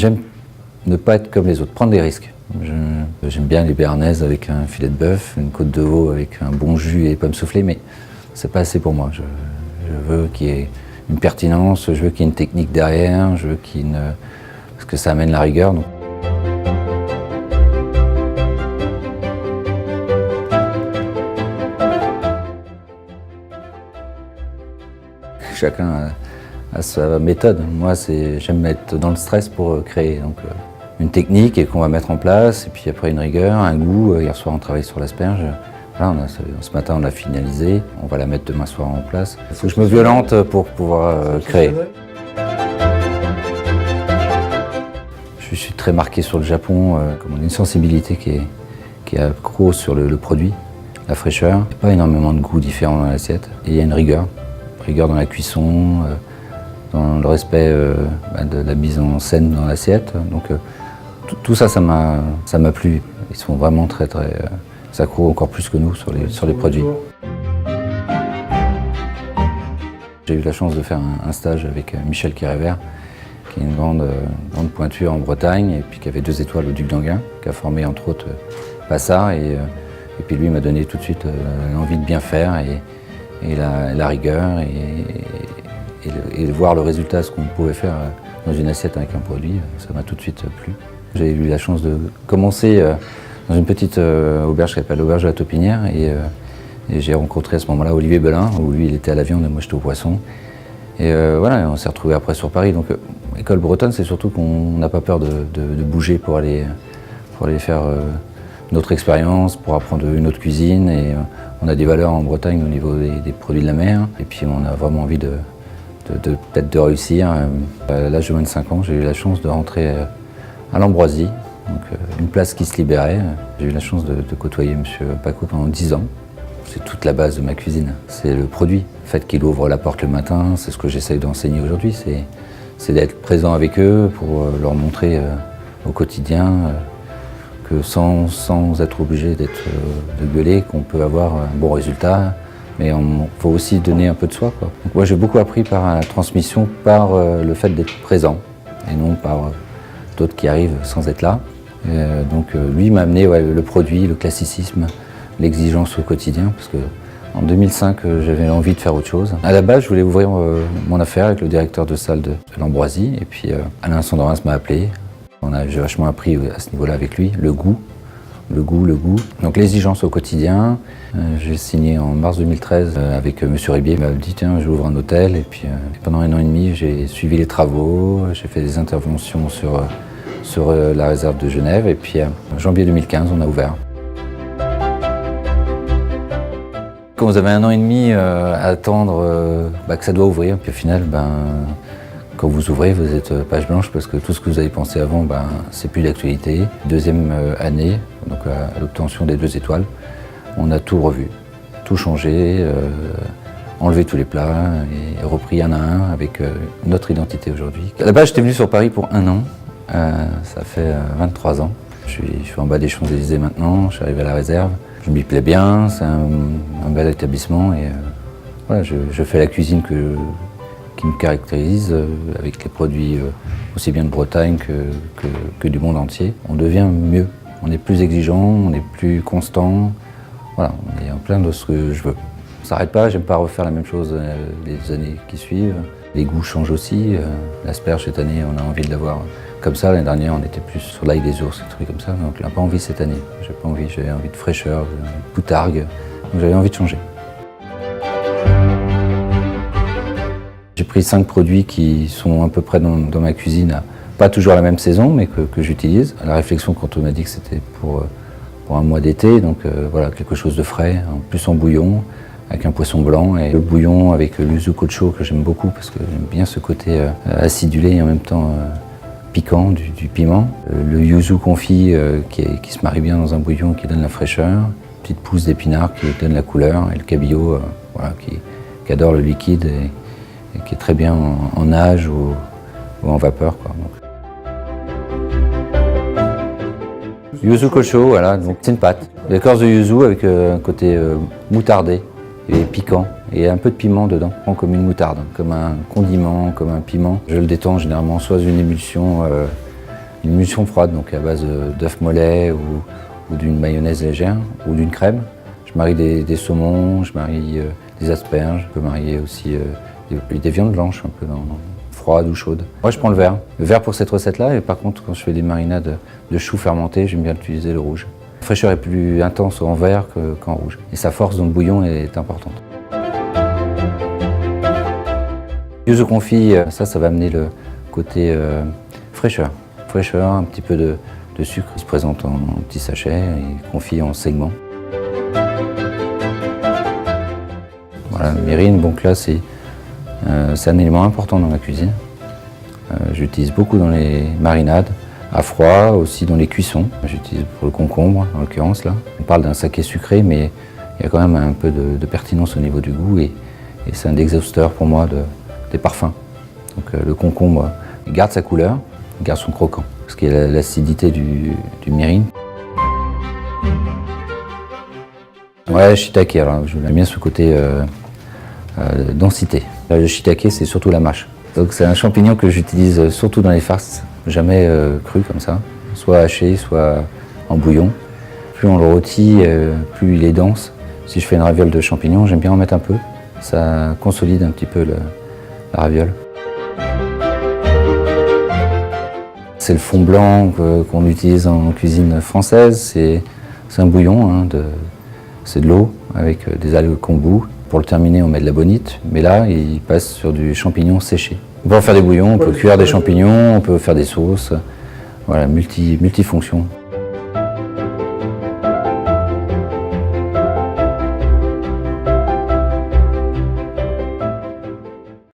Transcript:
J'aime ne pas être comme les autres, prendre des risques. J'aime bien les béarnaises avec un filet de bœuf, une côte de veau avec un bon jus et des pommes soufflées, mais c'est pas assez pour moi. Je veux qu'il y ait une pertinence, je veux qu'il y ait une technique derrière, je veux qu'il y ait parce que ça amène la rigueur. Donc. Chacun a sa méthode. Moi, j'aime être dans le stress pour créer. Donc, une technique et qu'on va mettre en place, et puis après une rigueur, un goût. Hier soir, on travaille sur l'asperge. Voilà, ce matin, on l'a finalisé. On va la mettre demain soir en place. Il faut que je me violente pour pouvoir créer. Je suis très marqué sur le Japon, comme on a une sensibilité qui est accro sur le produit, la fraîcheur. Il n'y a pas énormément de goûts différents dans l'assiette. Et il y a une rigueur dans la cuisson, dans le respect de la mise en scène dans l'assiette. Donc tout ça, ça m'a plu. Ils sont vraiment très accros, encore plus que nous, sur les produits. J'ai eu la chance de faire un stage avec Michel Quirevert, qui est une grande pointure en Bretagne, et puis qui avait 2 étoiles au Duc d'Enghien, qui a formé entre autres Passard, et puis lui m'a donné tout de suite l'envie de bien faire, et la rigueur, et voir le résultat, ce qu'on pouvait faire dans une assiette avec un produit, ça m'a tout de suite plu. J'ai eu la chance de commencer dans une petite auberge qui s'appelle l'auberge de la Taupinière, et j'ai rencontré à ce moment-là Olivier Belin, où lui il était à la viande et moi j'étais au poisson. Et voilà, on s'est retrouvés après sur Paris. Donc école bretonne, c'est surtout qu'on n'a pas peur de bouger pour aller faire notre expérience, pour apprendre une autre cuisine. Et on a des valeurs en Bretagne au niveau des produits de la mer. Et puis on a vraiment envie peut-être de réussir. À l'âge de 25 ans, j'ai eu la chance de rentrer à l'Ambroisie, donc une place qui se libérait. J'ai eu la chance de côtoyer M. Paco pendant 10 ans. C'est toute la base de ma cuisine, c'est le produit. Le fait qu'il ouvre la porte le matin, c'est ce que j'essaye d'enseigner aujourd'hui, c'est d'être présent avec eux pour leur montrer au quotidien que sans être obligé de gueuler, qu'on peut avoir un bon résultat, mais il faut aussi donner un peu de soi, quoi. Donc moi j'ai beaucoup appris par la transmission, par le fait d'être présent, et non par d'autres qui arrivent sans être là. Donc lui m'a amené le produit, le classicisme, l'exigence au quotidien, parce qu'en 2005, j'avais envie de faire autre chose. À la base, je voulais ouvrir mon affaire avec le directeur de salle de l'Ambroisie, et puis Alain Sandorins m'a appelé. J'ai vachement appris à ce niveau-là avec lui, le goût. Donc l'exigence au quotidien. J'ai signé en mars 2013 avec M. Ribier. Il m'a dit, tiens, j'ouvre un hôtel, et puis pendant 1 an et demi, j'ai suivi les travaux, j'ai fait des interventions sur la réserve de Genève, et puis en janvier 2015, on a ouvert. Quand vous avez 1 an et demi à attendre que ça doit ouvrir, puis au final, quand vous ouvrez, vous êtes page blanche parce que tout ce que vous avez pensé avant, c'est plus d'actualité. 2e année, donc à l'obtention des 2 étoiles, on a tout revu, tout changé, enlevé tous les plats et repris un à un avec notre identité aujourd'hui. À la base, j'étais venu sur Paris pour 1 an, ça fait 23 ans. Je suis en bas des Champs-Élysées maintenant, je suis arrivé à la réserve. Je m'y plais bien, c'est un bel établissement, et voilà, je fais la cuisine qui me caractérise, avec les produits aussi bien de Bretagne que du monde entier. On devient mieux, on est plus exigeant, on est plus constant, voilà, on est en plein de ce que je veux. On ne s'arrête pas, j'aime pas refaire la même chose les années qui suivent. Les goûts changent aussi, l'asperge cette année on a envie de l'avoir comme ça, l'année dernière on était plus sur l'ail des ours, des trucs comme ça, donc on n'a pas envie cette année. J'avais envie de fraîcheur, de poutargue, donc j'avais envie de changer. J'ai pris 5 produits qui sont à peu près dans ma cuisine, pas toujours à la même saison, mais que j'utilise. La réflexion quand on m'a dit que c'était pour un mois d'été, donc voilà, quelque chose de frais, en plus en bouillon, avec un poisson blanc, et le bouillon avec le yuzu kocho que j'aime beaucoup parce que j'aime bien ce côté acidulé et en même temps piquant du piment. Le yuzu confit qui se marie bien dans un bouillon, qui donne la fraîcheur. Une petite pousse d'épinards qui donne la couleur, et le cabillaud voilà, qui adore le liquide et qui est très bien en nage ou en vapeur, quoi. Yuzu kocho, voilà, donc c'est une pâte. L'écorce de yuzu avec un côté moutardé et piquant, et un peu de piment dedans, comme une moutarde, comme un condiment, comme un piment. Je le détends généralement soit dans une émulsion une emulsion froide, donc à base d'œufs mollets ou d'une mayonnaise légère ou d'une crème. Je marie des saumons, je marie des asperges, je peux marier aussi des viandes blanches un peu froides ou chaudes. Moi je prends le vert. Le vert pour cette recette-là, et par contre quand je fais des marinades de choux fermentés, j'aime bien utiliser le rouge. La fraîcheur est plus intense en vert qu'en rouge. Et sa force dans le bouillon est importante. Yuzu confit, ça va amener le côté fraîcheur. Fraîcheur, un petit peu de sucre qui se présente en petits sachets et confit en segments. Voilà, le mirin, donc là c'est un élément important dans la cuisine. J'utilise beaucoup dans les marinades, à froid, aussi dans les cuissons. J'utilise pour le concombre, en l'occurrence là. On parle d'un saké sucré, mais il y a quand même un peu de pertinence au niveau du goût et c'est un exhausteur pour moi des parfums. Donc le concombre il garde sa couleur, il garde son croquant, parce qu'il y a l'acidité du mirin. Ouais, shiitake, alors j'aime bien ce côté densité. Le shiitake, c'est surtout la mâche. Donc c'est un champignon que j'utilise surtout dans les farces, jamais cru comme ça, soit haché, soit en bouillon. Plus on le rôtit, plus il est dense. Si je fais une raviole de champignons, j'aime bien en mettre un peu. Ça consolide un petit peu la raviole. C'est le fond blanc qu'on utilise en cuisine française. C'est un bouillon, hein, c'est de l'eau avec des algues kombu. Pour le terminer, on met de la bonite, mais là, il passe sur du champignon séché. On peut en faire des bouillons, on peut cuire des champignons, on peut faire des sauces. Voilà, multifonctions.